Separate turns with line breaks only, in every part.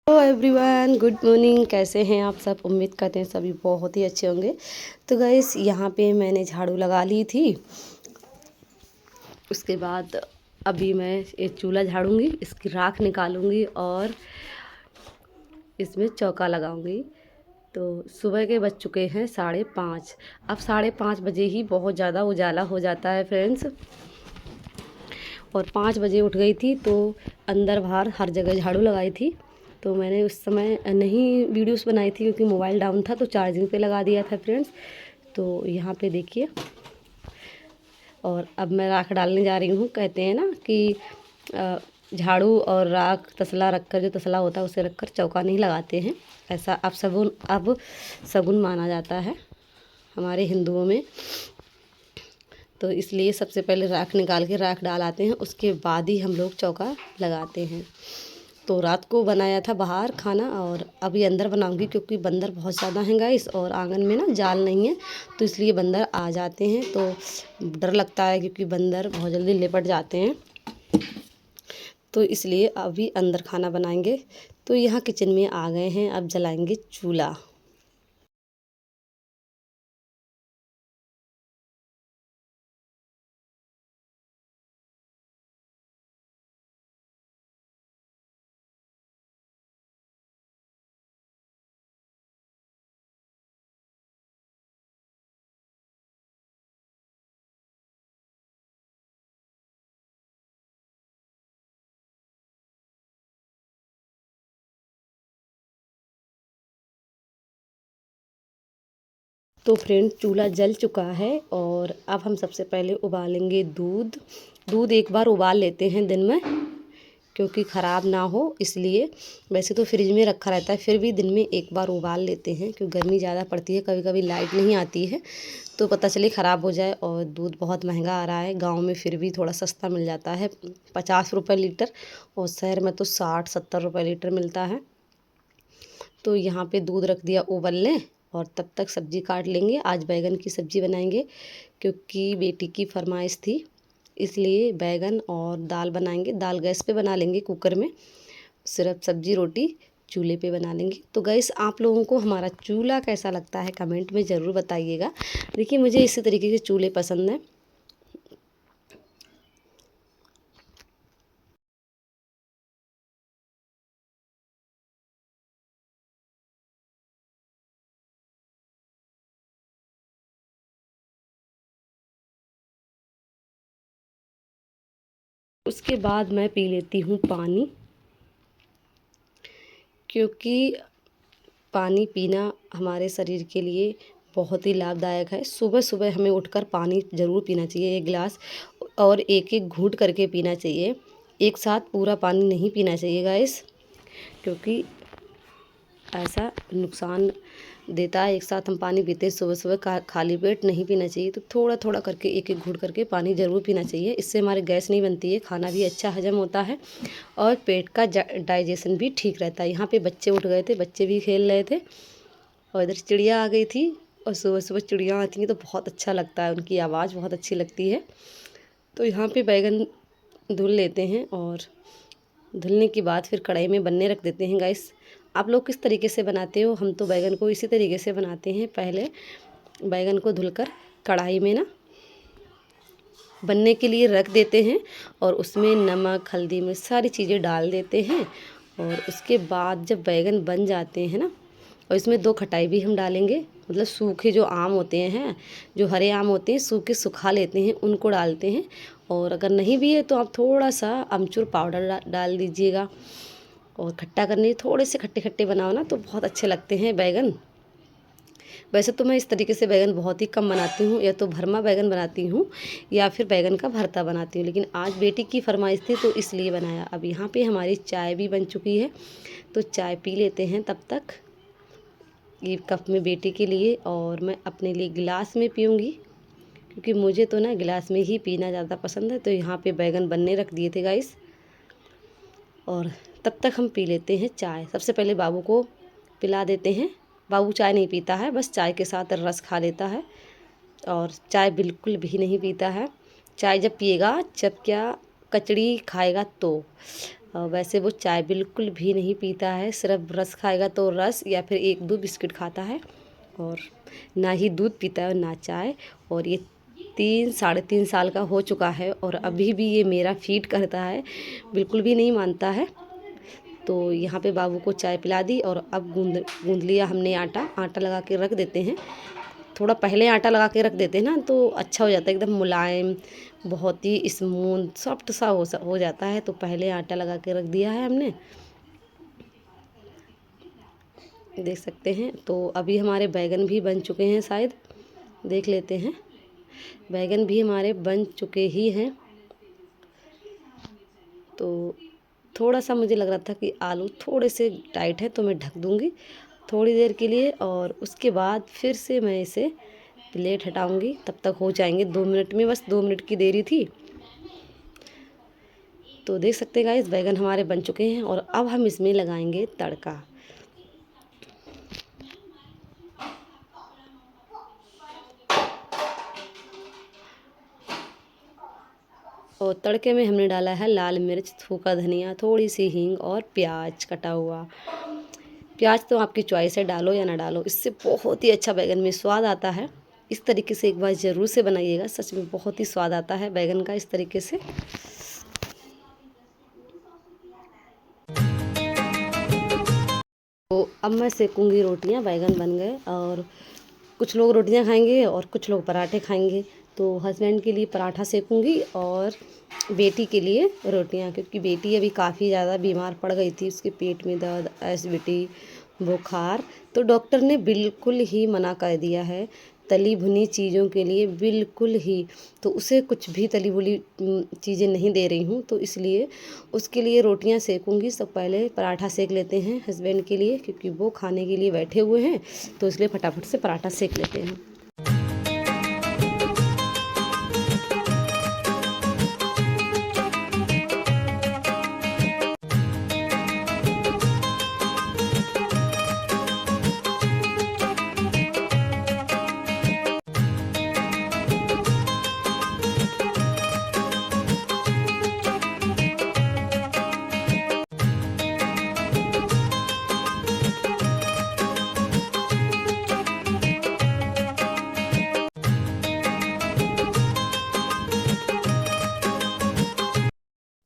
Hello everyone, good morning. कैसे हैं आप सब? उम्मीद करते हैं सभी बहुत ही अच्छे होंगे। तो गाइस, यहाँ पे मैंने झाड़ू लगा ली थी। उसके बाद अभी मैं ये चूल्हा झाड़ूंगी, इसकी राख निकालूंगी और इसमें चौका लगाऊंगी। तो सुबह के बज चुके हैं 5:30। अब 5:30 बजे ही बहुत ज़्यादा उजाला हो जाता है फ्रेंड्स। और 5 बजे उठ गई थी तो अंदर बाहर हर जगह झाड़ू लगाई थी। तो मैंने उस समय नहीं वीडियोस बनाई थी क्योंकि मोबाइल डाउन था, तो चार्जिंग पे लगा दिया था फ्रेंड्स। तो यहाँ पे देखिए, और अब मैं राख डालने जा रही हूँ। कहते हैं ना कि झाड़ू और राख तसला रखकर, जो तसला होता है उसे रखकर चौका नहीं लगाते हैं। ऐसा अब शगुन माना जाता है हमारे हिंदुओं में। तो इसलिए सबसे पहले राख निकाल के राख डाल आते हैं, उसके बाद ही हम लोग चौका लगाते हैं। तो रात को बनाया था बाहर खाना और अभी अंदर बनाऊंगी क्योंकि बंदर बहुत ज़्यादा हैं गाइस, और आंगन में ना जाल नहीं है, तो इसलिए बंदर आ जाते हैं। तो डर लगता है क्योंकि बंदर बहुत जल्दी लिपट जाते हैं, तो इसलिए अभी अंदर खाना बनाएंगे। तो यहाँ किचन में आ गए हैं, अब जलाएंगे चूल्हा। तो फ्रेंड, चूल्हा जल चुका है और अब हम सबसे पहले उबालेंगे दूध। दूध एक बार उबाल लेते हैं दिन में क्योंकि ख़राब ना हो इसलिए। वैसे तो फ्रिज में रखा रहता है, फिर भी दिन में एक बार उबाल लेते हैं क्योंकि गर्मी ज़्यादा पड़ती है, कभी कभी लाइट नहीं आती है तो पता चले ख़राब हो जाए। और दूध बहुत महंगा आ रहा है गांव में, फिर भी थोड़ा सस्ता मिल जाता है, 50 रुपये लीटर, और शहर में तो 60-70 रुपये लीटर मिलता है। तो यहाँ पे दूध रख दिया उबलने, और तब तक सब्ज़ी काट लेंगे। आज बैगन की सब्ज़ी बनाएंगे क्योंकि बेटी की फरमाइश थी, इसलिए बैगन और दाल बनाएंगे। दाल गैस पे बना लेंगे कुकर में, सिर्फ सब्ज़ी रोटी चूल्हे पे बना लेंगे। तो गैस, आप लोगों को हमारा चूल्हा कैसा लगता है कमेंट में ज़रूर बताइएगा। देखिए, मुझे इसी तरीके के चूल्हे पसंद हैं। उसके बाद मैं पी लेती हूँ पानी, क्योंकि पानी पीना हमारे शरीर के लिए बहुत ही लाभदायक है। सुबह सुबह हमें उठकर पानी ज़रूर पीना चाहिए, 1 गिलास, और एक एक घूंट करके पीना चाहिए। एक साथ पूरा पानी नहीं पीना चाहिए गाइस, क्योंकि ऐसा नुकसान देता है। एक साथ हम पानी पीते हैं सुबह सुबह, खाली पेट नहीं पीना चाहिए। तो थोड़ा थोड़ा करके, एक एक घूंट करके पानी ज़रूर पीना चाहिए। इससे हमारी गैस नहीं बनती है, खाना भी अच्छा हजम होता है और पेट का डाइजेशन भी ठीक रहता है। यहाँ पे बच्चे उठ गए थे, बच्चे भी खेल रहे थे, और इधर चिड़िया आ गई थी। और सुबह सुबह चिड़िया आती हैं तो बहुत अच्छा लगता है, उनकी आवाज़ बहुत अच्छी लगती है। तो यहाँ पे बैगन धुल लेते हैं, और धुलने के बाद फिर कढ़ाई में बनने रख देते हैं गाइस। आप लोग किस तरीके से बनाते हो? हम तो बैगन को इसी तरीके से बनाते हैं। पहले बैगन को धुलकर कढ़ाई में ना बनने के लिए रख देते हैं, और उसमें नमक, हल्दी, मिर्च सारी चीज़ें डाल देते हैं। और उसके बाद जब बैगन बन जाते हैं ना, और इसमें 2 खटाई भी हम डालेंगे, मतलब सूखे जो आम होते हैं, जो हरे आम होते हैं, सूखे सुखा लेते हैं, उनको डालते हैं। और अगर नहीं भी है तो आप थोड़ा सा अमचूर पाउडर डाल दीजिएगा। और खट्टा करने, थोड़े से खट्टे खट्टे बनाओ ना तो बहुत अच्छे लगते हैं बैगन। वैसे तो मैं इस तरीके से बैगन बहुत ही कम बनाती हूँ, या तो भरमा बैगन बनाती हूँ या फिर बैगन का भरता बनाती हूँ, लेकिन आज बेटी की फरमाइश थी तो इसलिए बनाया। अब यहाँ पे हमारी चाय भी बन चुकी है, तो चाय पी लेते हैं तब तक। ये कप में बेटी के लिए, और मैं अपने लिए गिलास में पीऊँगी क्योंकि मुझे तो ना गिलास में ही पीना ज़्यादा पसंद है। तो यहाँ पे बैगन बनने रख दिए थे गाइस, और तब तक हम पी लेते हैं चाय। सबसे पहले बाबू को पिला देते हैं। बाबू चाय नहीं पीता है, बस चाय के साथ रस खा लेता है, और चाय बिल्कुल भी नहीं पीता है। चाय जब पिएगा, जब क्या कचड़ी खाएगा तो, वैसे वो चाय बिल्कुल भी नहीं पीता है, सिर्फ रस खाएगा तो रस या फिर 1-2 बिस्किट खाता है, और ना ही दूध पीता है और ना चाय। और ये 3 साढ़े 3 साल का हो चुका है और अभी भी ये मेरा फीड करता है, बिल्कुल भी नहीं मानता है। तो यहाँ पे बाबू को चाय पिला दी और अब गूंद लिया हमने आटा लगा के रख देते हैं। थोड़ा पहले आटा लगा के रख देते हैं ना तो अच्छा हो जाता है, एकदम मुलायम, बहुत ही स्मूथ सॉफ्ट सा हो जाता है। तो पहले आटा लगा के रख दिया है हमने, देख सकते हैं। तो अभी हमारे बैगन भी बन चुके हैं, शायद देख लेते हैं। बैगन भी हमारे बन चुके ही हैं। तो थोड़ा सा मुझे लग रहा था कि आलू थोड़े से टाइट है, तो मैं ढक दूँगी थोड़ी देर के लिए और उसके बाद फिर से मैं इसे प्लेट हटाऊँगी। तब तक हो जाएंगे 2 मिनट में, बस 2 मिनट की देरी थी। तो देख सकते हैं गाइस, बैगन हमारे बन चुके हैं और अब हम इसमें लगाएंगे तड़का। और तड़के में हमने डाला है लाल मिर्च, सूखा धनिया, थोड़ी सी हींग और प्याज कटा हुआ। प्याज तो आपकी चॉइस है, डालो या ना डालो, इससे बहुत ही अच्छा बैगन में स्वाद आता है। इस तरीके से एक बार ज़रूर से बनाइएगा, सच में बहुत ही स्वाद आता है बैगन का इस तरीके से। तो अब मैं सेकूंगी रोटियां। बैगन बन गए और कुछ लोग रोटियां खाएंगे और कुछ लोग पराठे खाएंगे। तो हस्बैंड के लिए पराठा सेकूंगी और बेटी के लिए रोटियां, क्योंकि बेटी अभी काफ़ी ज़्यादा बीमार पड़ गई थी, उसके पेट में दर्द, एसिडिटी, बुखार। तो डॉक्टर ने बिल्कुल ही मना कर दिया है तली भुनी चीज़ों के लिए, बिल्कुल ही। तो उसे कुछ भी तली भुनी चीज़ें नहीं दे रही हूँ, तो इसलिए उसके लिए रोटियां सेकूंगी। तो पहले पराठा सेक लेते हैं हस्बैंड के लिए, क्योंकि वो खाने के लिए बैठे हुए हैं, तो इसलिए फटाफट से पराठा सेक लेते हैं।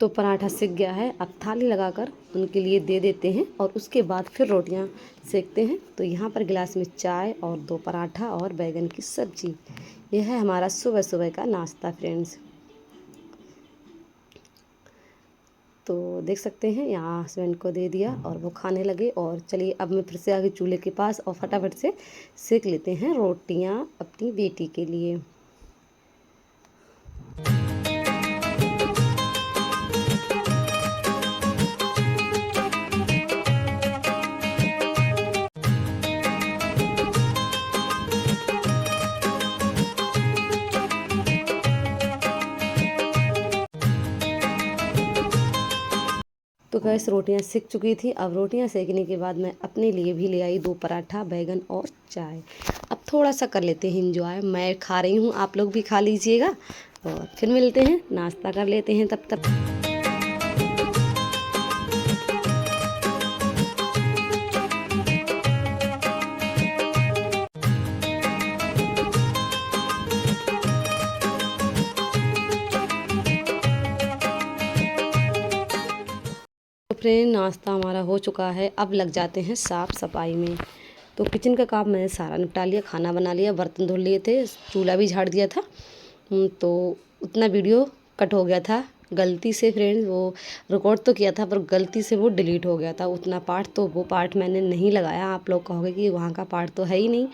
तो पराठा सिक गया है, अब थाली लगाकर उनके लिए दे देते हैं और उसके बाद फिर रोटियां सेकते हैं। तो यहाँ पर गिलास में चाय और 2 पराठा और बैगन की सब्जी, यह है हमारा सुबह सुबह का नाश्ता फ्रेंड्स। तो देख सकते हैं यहाँ हस्बैंड को दे दिया और वो खाने लगे। और चलिए अब मैं फिर से आ गई चूल्हे के पास और फटाफट से सेक लेते हैं रोटियाँ अपनी बेटी के लिए। तो गैस रोटियां सिक चुकी थी। अब रोटियां सेकने के बाद मैं अपने लिए भी ले आई 2 पराठा, बैगन और चाय। अब थोड़ा सा कर लेते हैं एंजॉय, मैं खा रही हूँ, आप लोग भी खा लीजिएगा और फिर मिलते हैं, नाश्ता कर लेते हैं तब तक। तो फ्रेंड नाश्ता हमारा हो चुका है, अब लग जाते हैं साफ़ सफाई में। तो किचन का काम मैंने सारा निपटा लिया, खाना बना लिया, बर्तन धुल लिए थे, चूल्हा भी झाड़ दिया था। तो उतना वीडियो कट हो गया था गलती से फ्रेंड्स, वो रिकॉर्ड तो किया था पर गलती से वो डिलीट हो गया था उतना पार्ट, तो वो पार्ट मैंने नहीं लगाया। आप लोग कहोगे कि वहाँ का पार्ट तो है ही नहीं।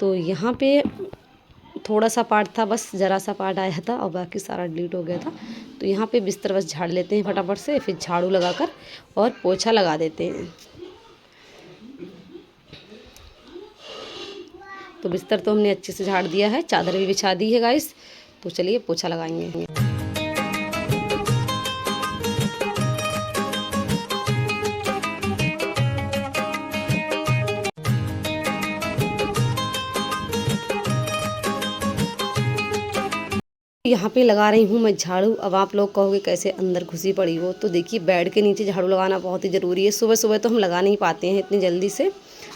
तो यहाँ पे थोड़ा सा पार्ट था, बस ज़रा सा पार्ट आया था और बाकी सारा डिलीट हो गया था। तो यहाँ पे बिस्तर बस झाड़ लेते हैं फटाफट से, फिर झाड़ू लगाकर और पोछा लगा देते हैं। तो बिस्तर तो हमने अच्छे से झाड़ दिया है, चादर भी बिछा दी है गाइस। तो चलिए पोछा लगाएंगे। यहाँ पे लगा रही हूँ मैं झाड़ू। अब आप लोग कहोगे कैसे अंदर घुसी पड़ी हो, तो देखिए बेड के नीचे झाड़ू लगाना बहुत ही ज़रूरी है। सुबह सुबह तो हम लगा नहीं पाते हैं इतनी जल्दी से,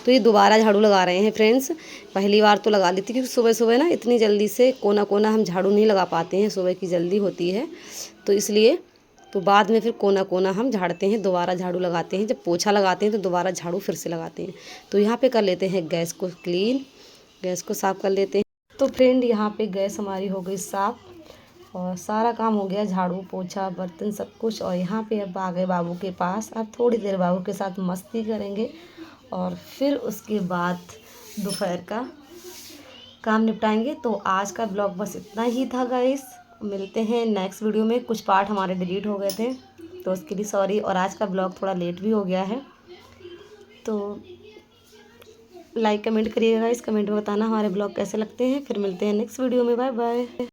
तो ये दोबारा झाड़ू लगा रहे हैं फ्रेंड्स। पहली बार तो लगा लेती क्योंकि सुबह सुबह ना इतनी जल्दी से कोना कोना हम झाड़ू नहीं लगा पाते हैं, सुबह की जल्दी होती है तो इसलिए। तो बाद में फिर कोना कोना हम झाड़ते हैं, दोबारा झाड़ू लगाते हैं। जब पोछा लगाते हैं तो दोबारा झाड़ू फिर से लगाते हैं। तो यहाँ पे कर लेते हैं गैस को क्लीन, गैस को साफ़ कर लेते हैं। तो फ्रेंड यहाँ पे गैस हमारी हो गई साफ़ और सारा काम हो गया, झाड़ू पोछा बर्तन सब कुछ। और यहाँ पे अब आ गए बाबू के पास। अब थोड़ी देर बाबू के साथ मस्ती करेंगे और फिर उसके बाद दोपहर का काम निपटाएंगे। तो आज का ब्लॉग बस इतना ही था गाइस। मिलते हैं नेक्स्ट वीडियो में। कुछ पार्ट हमारे डिलीट हो गए थे तो उसके लिए सॉरी, और आज का ब्लॉग थोड़ा लेट भी हो गया है। तो लाइक कमेंट करिएगा गाइस, कमेंट में बताना हमारे ब्लॉग कैसे लगते हैं। फिर मिलते हैं नेक्स्ट वीडियो में, बाय बाय।